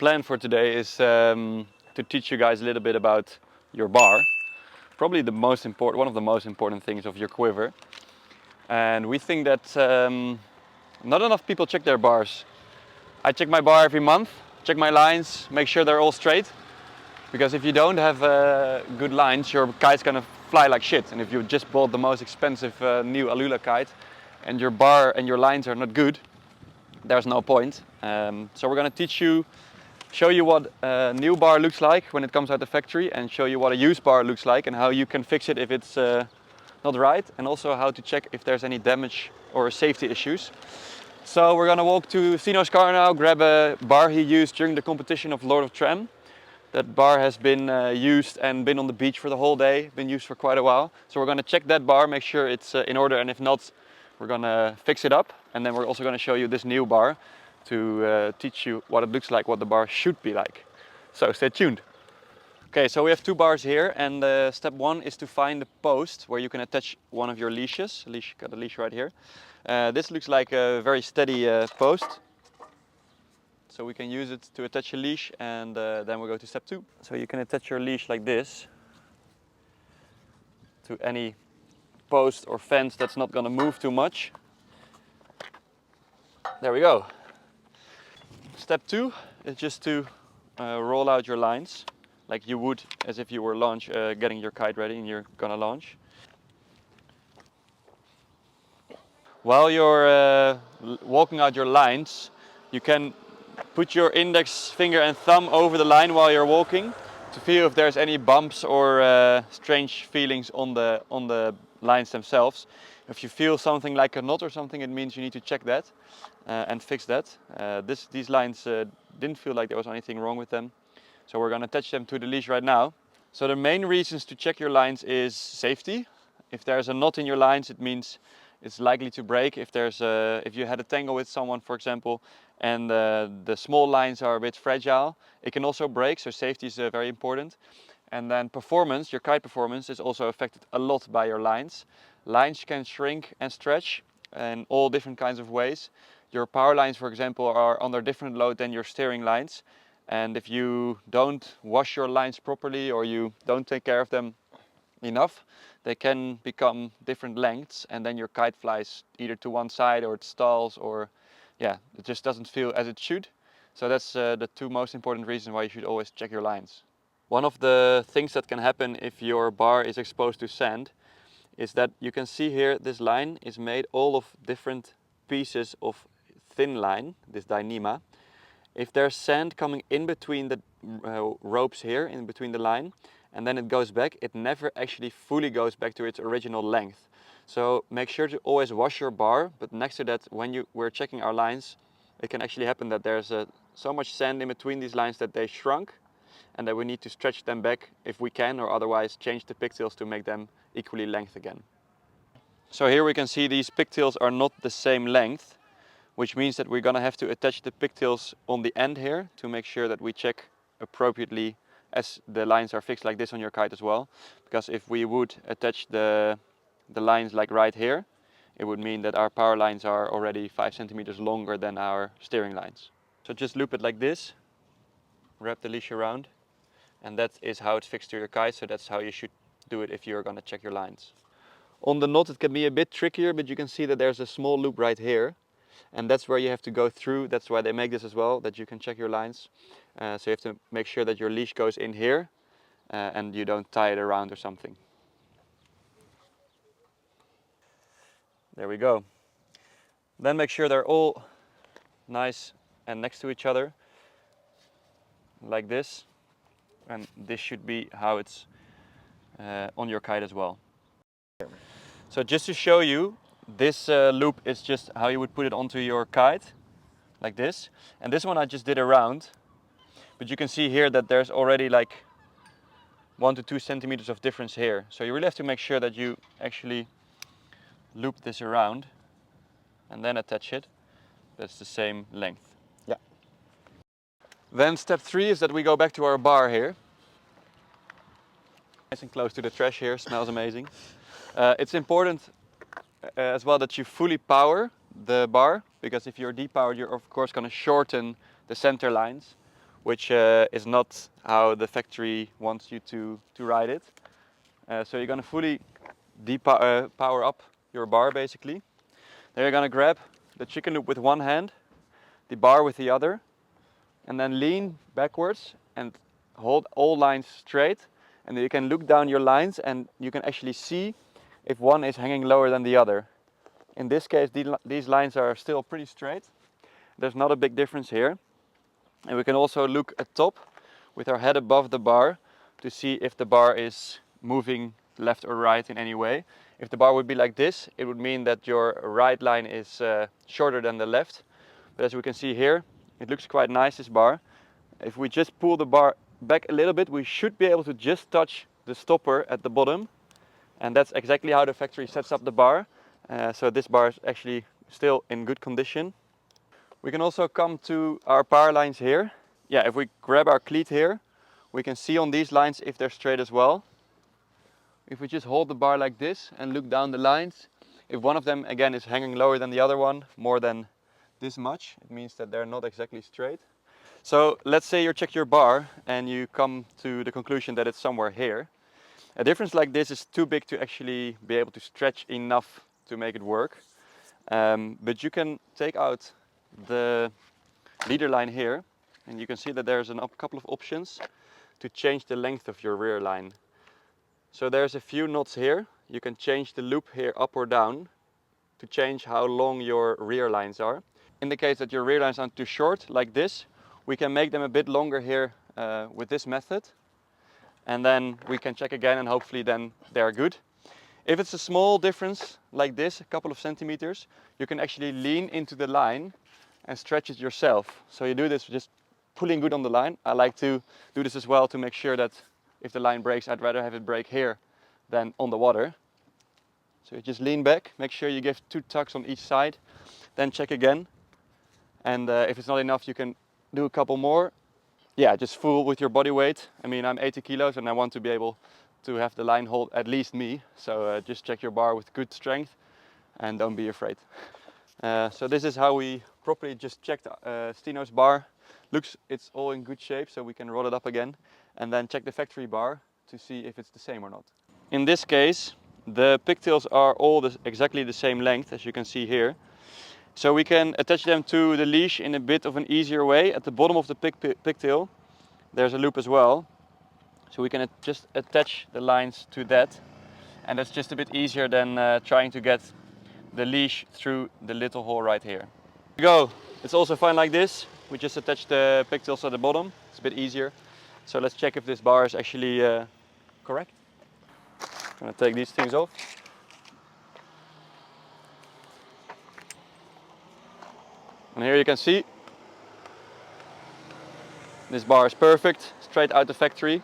plan for today is to teach you guys a little bit about your bar. Probably one of the most important things of your quiver. And we think that not enough people check their bars. I check my bar every month, check my lines, make sure they're all straight. Because if you don't have good lines, your kite's gonna fly like shit. And if you just bought the most expensive new Alula kite and your bar and your lines are not good, there's no point. So we're gonna show you what a new bar looks like when it comes out the factory, and show you what a used bar looks like and how you can fix it if it's not right, and also how to check if there's any damage or safety issues. So we're gonna walk to Sino's car now, grab a bar he used during the competition of Lord of Tram. That bar has been used and been on the beach for the whole day, been used for quite a while. So we're gonna check that bar, make sure it's in order, and if not, we're gonna fix it up. And then we're also gonna show you this new bar to teach you what it looks like, what the bar should be like. So stay tuned. Okay, so we have two bars here, and step one is to find the post where you can attach one of your leashes. Got a leash right here. This looks like a very steady post. So we can use it to attach a leash, and then we'll go to step two. So you can attach your leash like this to any post or fence that's not going to move too much. There we go. Step two is just to roll out your lines like you would as if you were getting your kite ready and you're gonna launch. While you're walking out your lines, you can put your index finger and thumb over the line while you're walking to feel if there's any bumps or strange feelings on the lines themselves. If you feel something like a knot or something, it means you need to check that and fix that. These lines didn't feel like there was anything wrong with them, so we're going to attach them to the leash right now. So the main reasons to check your lines is safety. If there's a knot in your lines, it means it's likely to break. If you had a tangle with someone, for example, and the small lines are a bit fragile, it can also break, so safety is very important. And then performance, your kite performance, is also affected a lot by your lines. Lines can shrink and stretch in all different kinds of ways. Your power lines, for example, are under different load than your steering lines. And if you don't wash your lines properly or you don't take care of them enough, they can become different lengths, and then your kite flies either to one side or it stalls, or it just doesn't feel as it should. So that's the two most important reasons why you should always check your lines. One of the things that can happen if your bar is exposed to sand is that you can see here this line is made all of different pieces of thin line, this Dyneema. If there's sand coming in between the ropes here, in between the line, and then it goes back, it never actually fully goes back to its original length. So make sure to always wash your bar, but next to that, when we're checking our lines, it can actually happen that there's so much sand in between these lines that they shrunk, and that we need to stretch them back if we can, or otherwise change the pigtails to make them equally length again. So here we can see these pigtails are not the same length, which means that we're going to have to attach the pigtails on the end here to make sure that we check appropriately as the lines are fixed like this on your kite as well. Because if we would attach the lines like right here, it would mean that our power lines are already 5 centimeters longer than our steering lines. So just loop it like this, wrap the leash around, and that is how it's fixed to your kite. So that's how you should do it if you're going to check your lines. On the knot it can be a bit trickier, but you can see that there's a small loop right here, and that's where you have to go through. That's why they make this as well, that you can check your lines. So you have to make sure that your leash goes in here and you don't tie it around or something. There we go. Then make sure they're all nice and next to each other, like this. And this should be how it's on your kite as well. So just to show you, this loop is just how you would put it onto your kite, like this. And this one I just did around, but you can see here that there's already like 1 to 2 centimeters of difference here. So you really have to make sure that you actually loop this around and then attach it. That's the same length. Yeah. Then step 3 is that we go back to our bar here. Nice and close to the trash here, smells amazing. It's important as well that you fully power the bar, because if you're depowered, you're of course going to shorten the center lines, which is not how the factory wants you to ride it. So you're going to fully power up your bar basically. Then you're going to grab the chicken loop with one hand, the bar with the other, and then lean backwards and hold all lines straight. And then you can look down your lines and you can actually see if one is hanging lower than the other. In this case, these lines are still pretty straight. There's not a big difference here. And we can also look at top with our head above the bar to see if the bar is moving left or right in any way. If the bar would be like this, it would mean that your right line is shorter than the left. But as we can see here, it looks quite nice, this bar. If we just pull the bar back a little bit, we should be able to just touch the stopper at the bottom. And that's exactly how the factory sets up the bar. So this bar is actually still in good condition. We can also come to our power lines here. Yeah, if we grab our cleat here, we can see on these lines if they're straight as well. If we just hold the bar like this and look down the lines, if one of them again is hanging lower than the other one, more than this much, it means that they're not exactly straight. So let's say you check your bar and you come to the conclusion that it's somewhere here. A difference like this is too big to actually be able to stretch enough to make it work. But you can take out the leader line here and you can see that there's a couple of options to change the length of your rear line. So there's a few knots here. You can change the loop here up or down to change how long your rear lines are. In the case that your rear lines aren't too short, like this, we can make them a bit longer here with this method. And then we can check again and hopefully then they're good. If it's a small difference like this, a couple of centimeters, you can actually lean into the line and stretch it yourself. So you do this just pulling good on the line. I like to do this as well to make sure that if the line breaks, I'd rather have it break here than on the water. So you just lean back, make sure you give 2 tugs on each side, then check again. And if it's not enough, you can do a couple more. Yeah, just full with your body weight. I mean, I'm 80 kilos and I want to be able to have the line hold at least me. So just check your bar with good strength and don't be afraid. So this is how we properly just checked Stino's bar. Looks, it's all in good shape, so we can roll it up again and then check the factory bar to see if it's the same or not. In this case, the pigtails are all exactly the same length as you can see here. So we can attach them to the leash in a bit of an easier way. At the bottom of the pigtail, there's a loop as well. So we can just attach the lines to that. And that's just a bit easier than trying to get the leash through the little hole right here. Go. It's also fine like this. We just attach the pigtails at the bottom. It's a bit easier. So let's check if this bar is actually correct. I'm going to take these things off. And here you can see this bar is perfect, straight out the factory,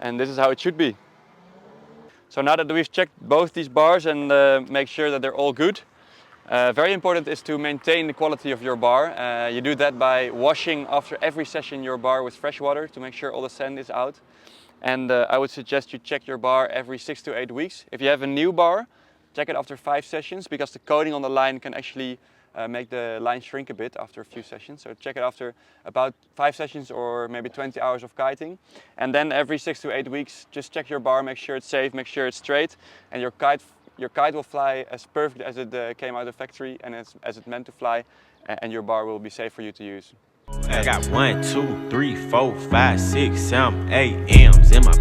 and this is how it should be. So now that we've checked both these bars and make sure that they're all good, very important is to maintain the quality of your bar. You do that by washing after every session your bar with fresh water to make sure all the sand is out. And I would suggest you check your bar every 6 to 8 weeks. If you have a new bar, check it after 5 sessions because the coating on the line can actually make the line shrink a bit after a few sessions. So check it after about 5 sessions or maybe 20 hours of kiting. And then every 6 to 8 weeks, just check your bar, make sure it's safe, make sure it's straight, and your kite will fly as perfect as it came out of the factory and as it meant to fly, and your bar will be safe for you to use. I got 1, 2, 3, 4, 5, 6, 7, 8 M's in my